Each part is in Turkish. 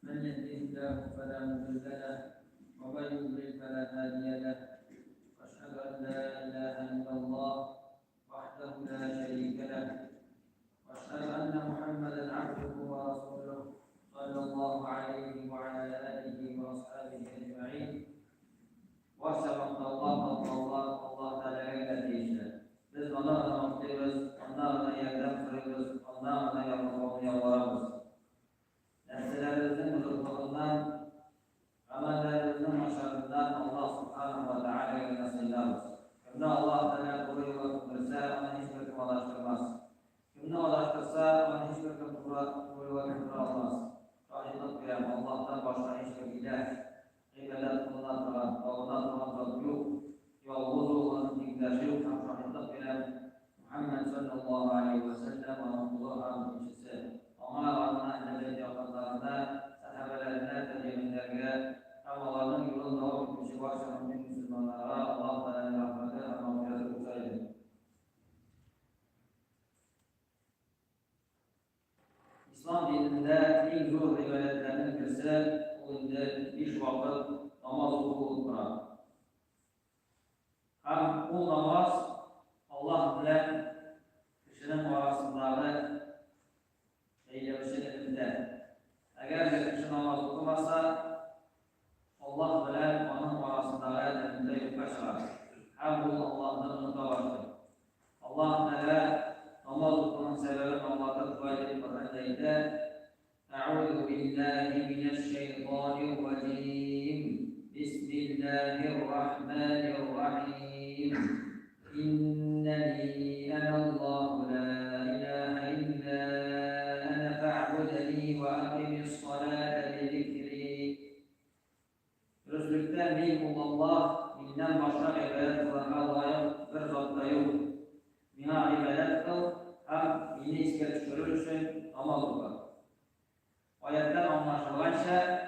من يهده الله فلا مضل له ومن يضلل فلا هادي له واشهد ان لا اله الا الله وحده لا شريك له واشهد ان محمدا عبده ورسوله صلى الله عليه وعلى اله واصحابه اجمعين واشهد ان الله تعالى يهديه biz Allah'a mutluyuz, Allah'a yerden soruyoruz, Allah'a yalvarıyoruz. Nefselerimizin bozukluğundan, amellerimizin başarısından Allah subhanahu ve teala'ya sığınırız. Kimde Allah Teala doğru yola tuttursa onu hiçbir kim ulaştırmaz. Kimde ulaştırsa onu hiçbir kim doğru yola tutturamaz. Şahitlik veren Allah'tan başka hiçbir ilah, ibadet kılınan falan, Allah'tan Zat yok. Yalnız olan diktaşı yok. Şahitlik veren Muhammed sallallahu aleyhi ve sellem Allah'ın elçisi. Ona rağmen Ehl-i yakınlarında, sahabelerine, tecrübelerine, Ramazan'ın yolunda o kişi başlayan Müslümanlara Allah Teala'nın rahmeti ve mağfireti olsaydı. İslam dininde en zor ibadetlerinin birisi o indi 5 vakit namaz okuduğudur. Hem o namaz Allah ile kişinin arasındağı eylemşilikinde. Eğer bir kişi namaz okumazsa Allah bilen onun arasındağı eyleminde yokka çıkar. Hem bu Allah'ın mutavaştır. Allah Teala namaz okumanın sebebini Allah'ta tufayda ifadeydi. Eûzu billahi mineşşeytanirracim. Bismillahirrahmanirrahim. İnneni enallahu la ilahe illa ene fa'budeni ve akimissalâte lidikri. Resulükte Allah, binden başka ibadet kılana layık bir zatta yok. Bina ibadet kıl, hem bini iske düşürür için namaz okar. Ayetten anlaşılanca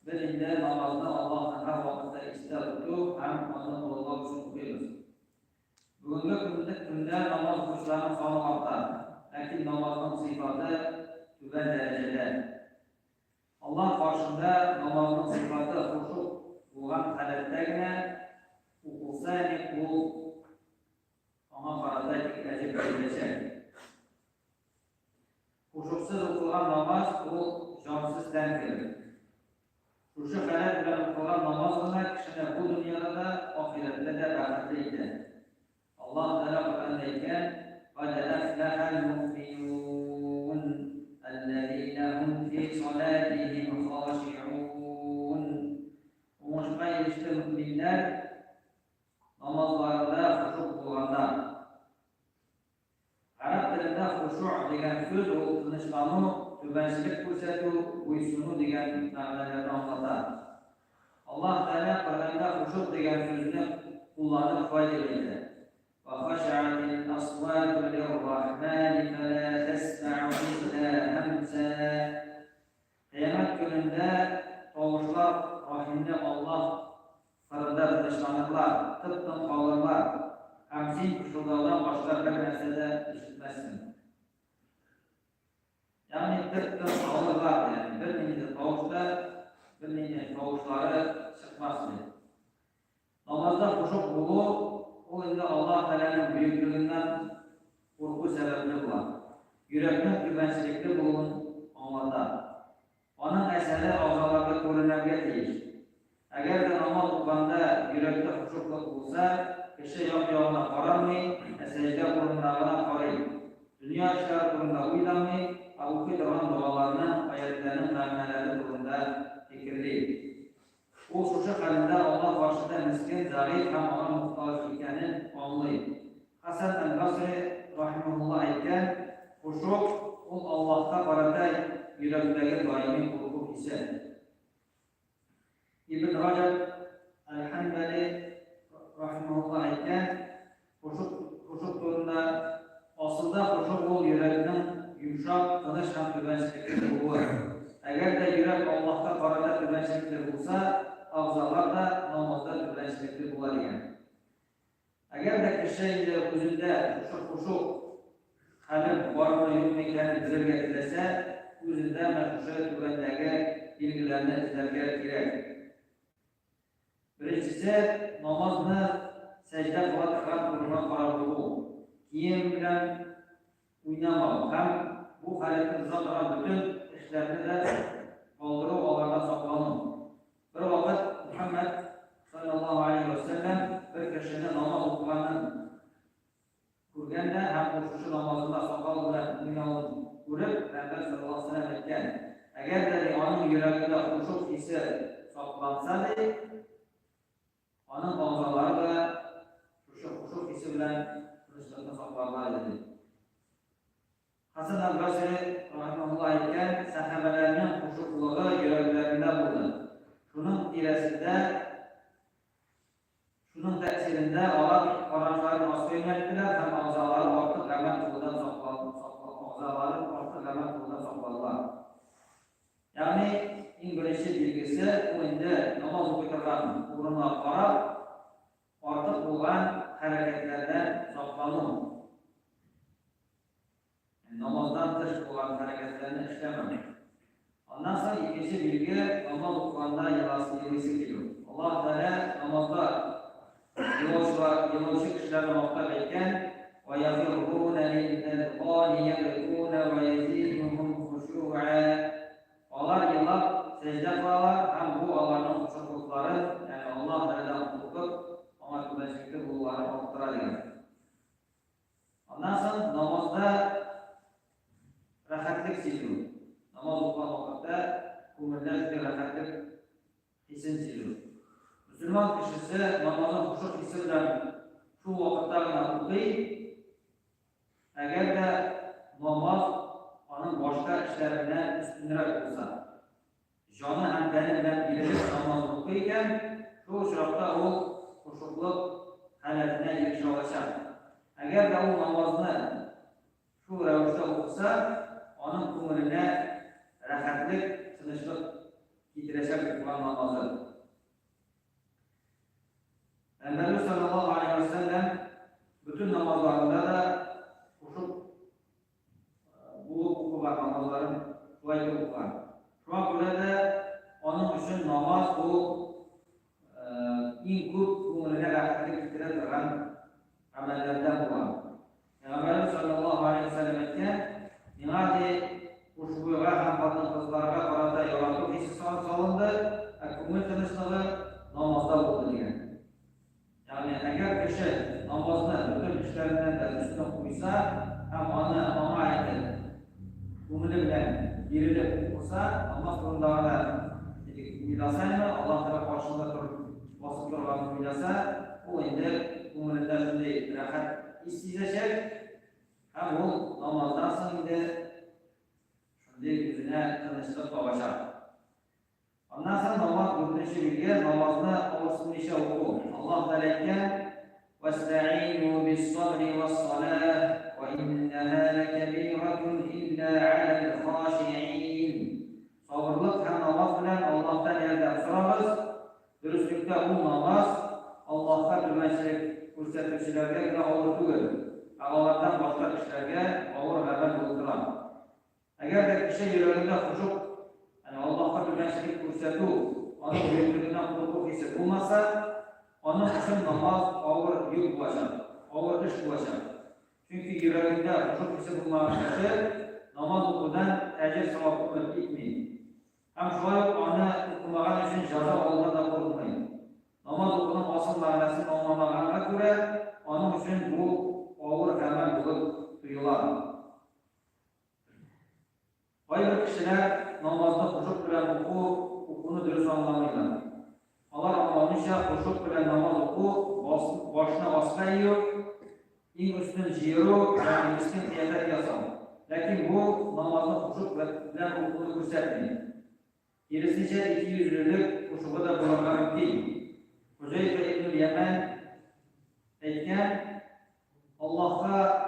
birinde namazda Allah'ın her vakitte ister tutup hem onu Allah için okuyoruz. Bugünkü günde namaz kuşlarının sonu artar. Lakin namazın sıfatı tüben derecede. Allah karşında namazın sıfatı huşuk olan haletlerine okusaydı kul ona karada dikkatli verilecek. Huşuksuz okulan namaz kul cansız denkidir. Huşuk halet ile okulan namaz olmak kişinin bu dünyada da ahirette de rahatlıydı. Allah Teala Kur'an'dayken قَدْ أَفْلَحَ الْمُؤْمِنُونَ الَّذِينَ هُمْ فِي صَلَاتِهِمْ خَاشِعُونَ. Umuşma ilişki müminler namazlarında huşuk bulganlar. Arap dilinde huşuk degan söz o tinchlanma, tübençilik ko'rsatuv, bo'ysunu degan ma'nolarni anglatar. Allah Teala Qur'onda huşuk degan so'zni qo'llanib foydalanadi. وخشعت الأصوات للرحمن فلا تسمع إلا همسا. Kıyamet gününde tavuşlar rahimli Allah fırında dışlanırlar, tıpkın kalırlar. Hamsin kuşullardan başka bir mesele işitmezsin. Yani tıpkın kalırlar yani. Bir neydi tavuşta, bir neydi tavuşları çıkmazsın. Namazda huşuk buluğu o indi Allah Teala'nın büyüklüğünden korku sebepli bulan. Yürekten güvensizlikli bulun anlatar. Onun eseri ağzalarda korunabiye değil. Eğer de namaz okanda yürekte huşukluk olsa, kişi yağına karanmayı, secde korunlarına karayı. Dünya işleri korunda uylamayı, okuyup duran dualarının, ayetlerinin ma'noları korunda fikirleyip. O huşuk halinde Allah karşısında miskin, zayıf hem ona muhtaç ikenin anlayıp. Hasan el-Basri rahimahullah iken huşuk o Allah'ta karata yürekteki daimi korku ise. İbn Racab el-Hanbali rahimahullah iken huşuk turunda aslında huşuk o yürekten yumuşak, kılıç hem tübençlikli olur. Eğer de yürek Allah'ta karata tübençlikli olsa, ağzalar da namazda tübençlikli bular yani. Eğer de kişi özünde huşuk kalp var mı yok mu kendini güzel getirse, özünde mehuşa tübendeki belgilerini izlerge gerek. Birincisi, namazını secde kılan duruma kararlılığı. Kiyim bilen oynamağı. Hem bu hareketi zaten bütün işlerini de kaldırıp Allah'a saklanın. Bir vakit Muhammed sallallahu aleyhi ve sellem bir kişinin namaz okuğanın görgende hem koşuşu namazında sakal bilen oynağını görüp Peygamber sallallahu aleyhi ve sellem etken. Eğer de onun yüreğinde koşuk hissi saklansaydı, onun ağzaları da koşuk hissi bilen kılıçlarını saklarlar dedi. Hasan el-Basri rahimahullah iken sahabelerinin koşukluğu yüreklerinde buldu. Şunun ilerisinde, şunun tesirinde Arap karançların asfayını ettiler, hem ağzaları artık hemen kıldan sakladılar. Yani İngilizce bilgisi o indi namaz okuyan uğruna karab artık olan hareketlerden saklanır. Namazdan dış olan hareketlerini işlememek. Ondan sonra ikinci bilgi namaz okuyanda yılası geliyor. Allah Teala namazda yolcu kişilerine muhtab etken وَيَفِرُّونَ لِلْأَذْقَانِ يَبْكُونَ وَيَزِيدُهُمْ خُشُوعًا. Onlar yıllar secde kılarlar, hem bu Allah'ın huşuklukları, yani Allah Teala'dan korkup ama kılaçlıkta bunları arttırır. Ondan sonra namazda rahatlık siliyor. Namaz okuyan vakitte kumurlar bir rahatlık hissin siliyor. Müslüman kişisi namazın huşuk hissiyle şu vakitlerine okuyup, eğer de namaz onun başka işlerinden üstünlük olsa, canı hem benimle bilirip namazı okuyken, şu şartta o huşukluk haletine erişe olacak. Eğer de o namazını şu revişte okusa, onun kumurine rahatlık, sınışlık getirecek olan namazı. Peygamber sallallahu aleyhi ve sellem bütün namazlarında da huşuk bulup okulan namazların şuayı okulan. Şuna göre de onun için namaz bu en çok kumurine rahatlık getiren amellerden olan. Peygamber sallallahu aleyhi ve sellem etken nihayet huşuğa hem kadın kızlarga karata yaratıp hissi salındı, kumur tanışlığı namazda buldu diyen. Yani eğer kişi namazını bütün işlerinden de üstüne koysa, hem ona ait kumuru bilen biriyle okursa, namaz kurumlarına midasayla Allah tarafı karşında basıp durgan midasa, o indi kumurunda şimdi rahat isteyecek, hem o namazdan sonra indi şimdi yüzüne tanıştık başlar. Ondan sonra namaz dördüncü bilgi, namazda olsun işe oku. Allah Teala'ya وَاسْتَعِينُوا بِالصَّبْرِ وَالصَّلَاةِ وَإِنَّهَا لَكَبِيرَةٌ إِلَّا عَلَى الْخَاشِعِينَ. Sabırlık hem namaz bilen Allah'tan yerden sıramız. Dürüstlükte bu namaz Allah'ta bilmezlik göstermişlerine göre ağır değil. Allah'tan başka kişilerine ağır haber bulduran. Eğer de kişi yüreğinde huşuk, yani Allah'a bilmezlik gösterdiği, onun büyüklüğünden korku hissi bulmasa, onun için namaz ağır yük bulacak, ağır iş bulacak. Çünkü yüreğinde huşuk hissi bulmayan kişi namaz okudan ecir sevapı gitmeyin. Hem şu an onu okumayan için ceza Allah'tan da korkmayın. Namaz okunan asıl manasını anlamayana göre onun için bu ağır emel bulup duyular. Bazı kişiler namazda huşuk bilen okunu dürüst anlamıyorlar. Allah anlamışsa huşuk bilen namaz oku, başına vasıta yiyor, en üstün ciğeri, yani üstün kıyafet yasal. Lakin bu namazda huşuk bilen okunu göstermiyor. Gerisice 200'lülük huşuğu da bulunmak değil. Huzeyfe İbn-i Yemen etken Allah'a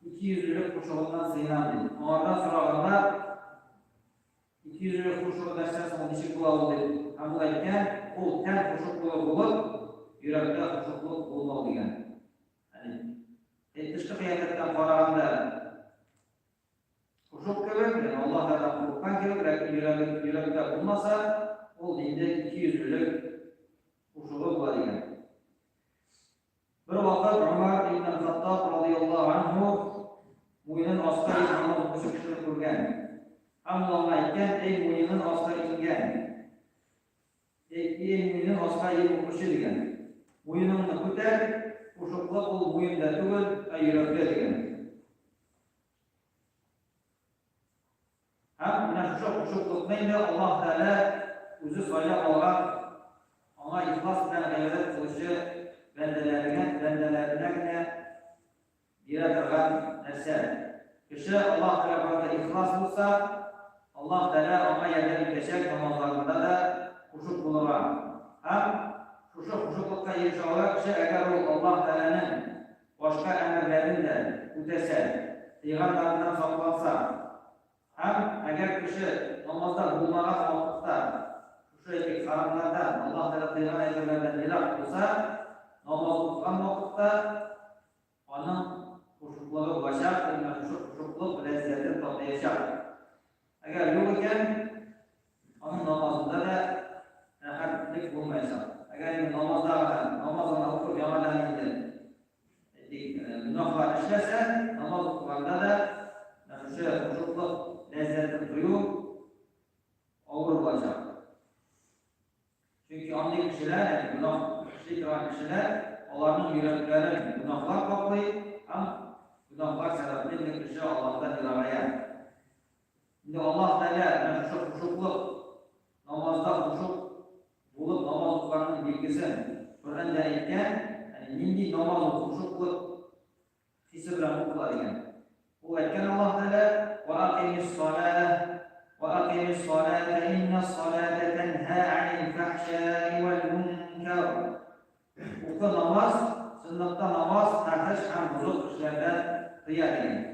200'lülük huşuğundan sığınan dedi. Onlardan sorağında 200'lülük huşuğu dersen dişi kulağı dedi. Ama etken o ten huşukluğu bulup yürekte huşukluk bulmalı diyen. Yani dışkı kıyametten kararında huşuk kılık, yani Allah Teala korkan kılık, yürekte bulmasa, o dinde 200'lük huşuğu bular ekan. Bir vaqt Umar ibn Hattab radhiyallahu anhu mo'ynin ostida namoz o'qishni kishini ko'rgan. Hamma unga aytgan, ey mo'ynin ostida ingan. Ey mo'ynin ostida o'qishi degan. Mo'yningni ko'tar, huşuqliq u mo'yinda tugul, yurakda degan. Ham mana shu huşuqliqni Alloh taolo o'zi so'ylab olgan, ona ixlos bilan ibodat qilishi bendelerine yaratılgan narsa. Kişi Allah tarafından ihlas olsa, Allah Teala ona yerden geçecek namazlarında da huşuk bulur. Hem huşuklukta yaşayan kişi eğer Allah Teala'nın başka emirlerini de ötese, peygamberden saklansa, hem eğer kişi namazda bulmağa kalkıpta, şu iki haramlardan Allah Teala peygamberlerden nilak olsa, namaz kılgan vakitte onun huşukluğu başar, huşukluk lezzetini toplayacak. Eğer yok iken onun namazında da rahatlık bulmayacak. Eğer namazını okup yamadan indi, günahlar işlese, namaz okuvanda da huşukluk lezzetini duyup ağır olacak. Çünkü andaki kişiler, günah kişiler, onların yürekleri günahlar kaplayıp, günahlar sebebiyle kişi Allah'tan ilerleyen. Şimdi Allah Teala huşukluk, namazda huşuk bulup namaz okumanın bilgisini Kur'an'da aytken, nindi namaz huşukluk hissi bilen okular ekan. Bu aytken Allah Teala ve akimis salâhe inne salâhe tenhâ anil fahşâi vel munkar. Oku namaz, sünnette namaz, tartış hem bozuk işlerden tıyar ekan.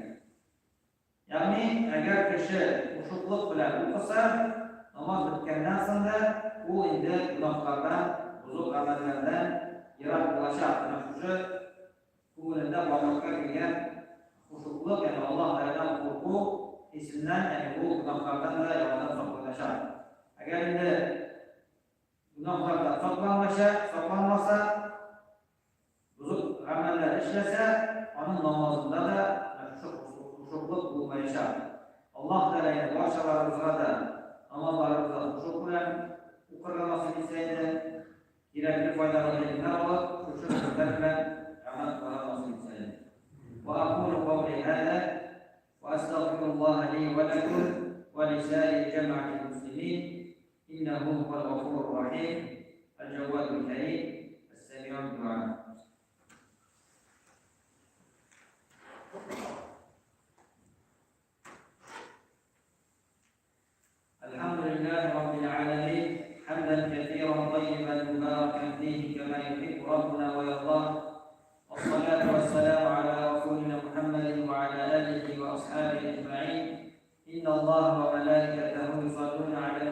Yani eğer kişi huşukluk bilen okusa, namaz bitkenden sonra o indi günahlardan, bozuk amellerden yirak bulaşak. Kişi kulunda varlıkta gelgen huşukluk, yani Allah Teala'dan korku hissinden, yani bu günahlardan da yavadan saklanacak. Eğer indi günahlardan saklanmasa, bozuk ameller işlese, onun namazında da huşukluk bulmayacak. Allah Teala'ya başkalarımıza da namazlarımıza huşuk bilen okurlamasını isteydi. Gerekli faydalı ilimler alıp, huşuklar bilen amal kılmasını isteydi. Ve akulu kavli hâdâ ve estağfirullah li ve lekum ve lisâli cem'atil muslimin innehu huvel gafurur rahim el-cevvadul kerim es-semi'ud du'a. الحمد لله رب العالمين حمدا كثيرا طيبا مباركا فيه كما يحب ربنا ويرضاه والصلاة والسلام على رسولنا محمد وعلى آله وأصحابه أجمعين إن الله وملائكته يصلون على